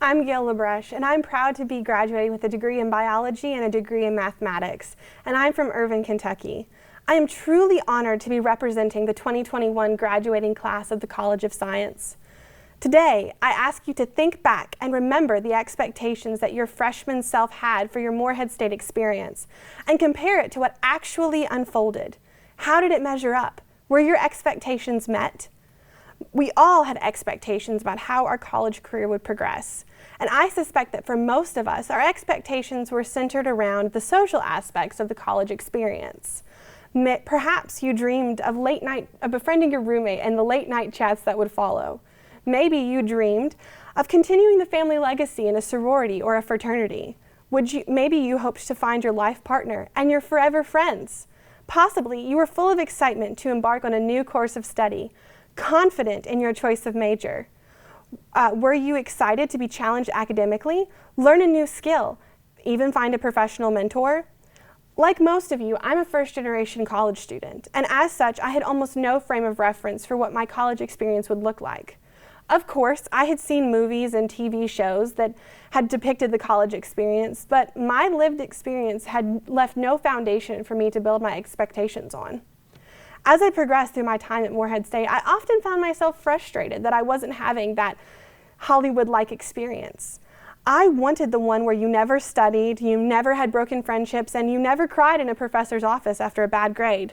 I'm Gayle LeBreche, and I'm proud to be graduating with a degree in biology and a degree in mathematics, and I'm from Irvine, Kentucky. I am truly honored to be representing the 2021 graduating class of the College of Science. Today, I ask you to think back and remember the expectations that your freshman self had for your Morehead State experience, and compare it to what actually unfolded. How did it measure up? Were your expectations met? We all had expectations about how our college career would progress. And I suspect that for most of us, our expectations were centered around the social aspects of the college experience. Perhaps you dreamed of befriending your roommate and the late night chats that would follow. Maybe you dreamed of continuing the family legacy in a sorority or a fraternity. Maybe you hoped to find your life partner and your forever friends. Possibly you were full of excitement to embark on a new course of study, confident in your choice of major. Were you excited to be challenged academically, learn a new skill, even find a professional mentor? Like most of you, I'm a first-generation college student, and as such, I had almost no frame of reference for what my college experience would look like. Of course, I had seen movies and TV shows that had depicted the college experience, but my lived experience had left no foundation for me to build my expectations on. As I progressed through my time at Morehead State, I often found myself frustrated that I wasn't having that Hollywood-like experience. I wanted the one where you never studied, you never had broken friendships, and you never cried in a professor's office after a bad grade.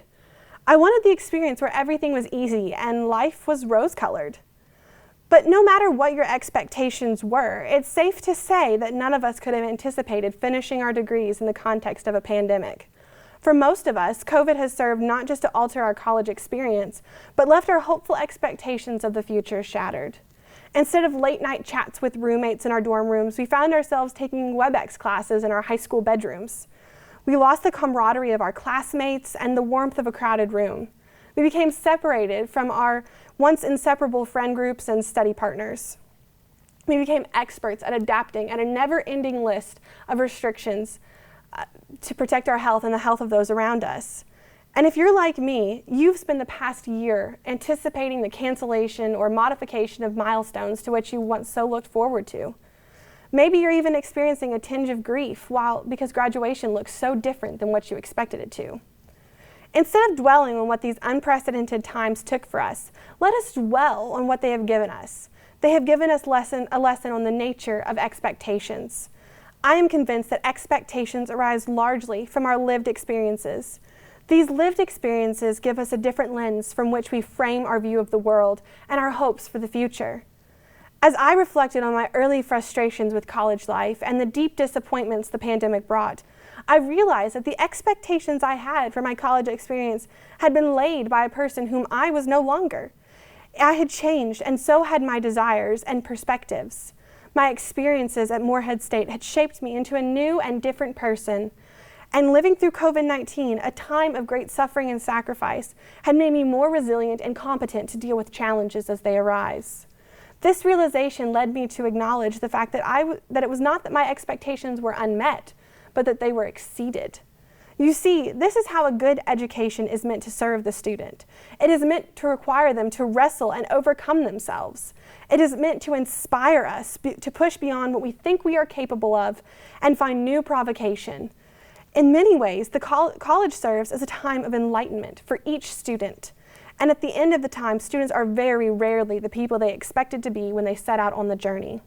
I wanted the experience where everything was easy and life was rose-colored. But no matter what your expectations were, it's safe to say that none of us could have anticipated finishing our degrees in the context of a pandemic. For most of us, COVID has served not just to alter our college experience, but left our hopeful expectations of the future shattered. Instead of late-night chats with roommates in our dorm rooms, we found ourselves taking WebEx classes in our high school bedrooms. We lost the camaraderie of our classmates and the warmth of a crowded room. We became separated from our once inseparable friend groups and study partners. We became experts at adapting at a never-ending list of restrictions to protect our health and the health of those around us. And if you're like me, you've spent the past year anticipating the cancellation or modification of milestones to which you once so looked forward to. Maybe you're even experiencing a tinge of grief because graduation looks so different than what you expected it to. Instead of dwelling on what these unprecedented times took for us, let us dwell on what they have given us. They have given us a lesson on the nature of expectations. I am convinced that expectations arise largely from our lived experiences. These lived experiences give us a different lens from which we frame our view of the world and our hopes for the future. As I reflected on my early frustrations with college life and the deep disappointments the pandemic brought, I realized that the expectations I had for my college experience had been laid by a person whom I was no longer. I had changed, and so had my desires and perspectives. My experiences at Morehead State had shaped me into a new and different person. And living through COVID-19, a time of great suffering and sacrifice, had made me more resilient and competent to deal with challenges as they arise. This realization led me to acknowledge the fact that it was not that my expectations were unmet, but that they were exceeded. You see, this is how a good education is meant to serve the student. It is meant to require them to wrestle and overcome themselves. It is meant to inspire us to push beyond what we think we are capable of and find new provocation. In many ways, the college serves as a time of enlightenment for each student. And at the end of the time, students are very rarely the people they expected to be when they set out on the journey.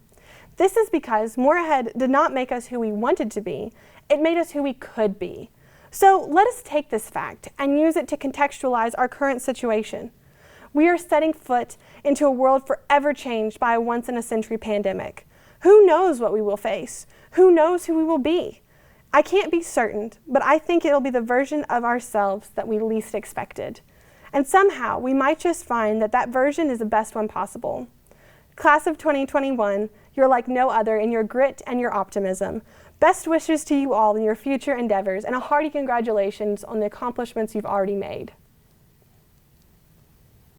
This is because Morehead did not make us who we wanted to be, it made us who we could be. So let us take this fact and use it to contextualize our current situation. We are setting foot into a world forever changed by a once-in-a-century pandemic. Who knows what we will face? Who knows who we will be? I can't be certain, but I think it'll be the version of ourselves that we least expected. And somehow, we might just find that that version is the best one possible. Class of 2021, you're like no other in your grit and your optimism. Best wishes to you all in your future endeavors, and a hearty congratulations on the accomplishments you've already made.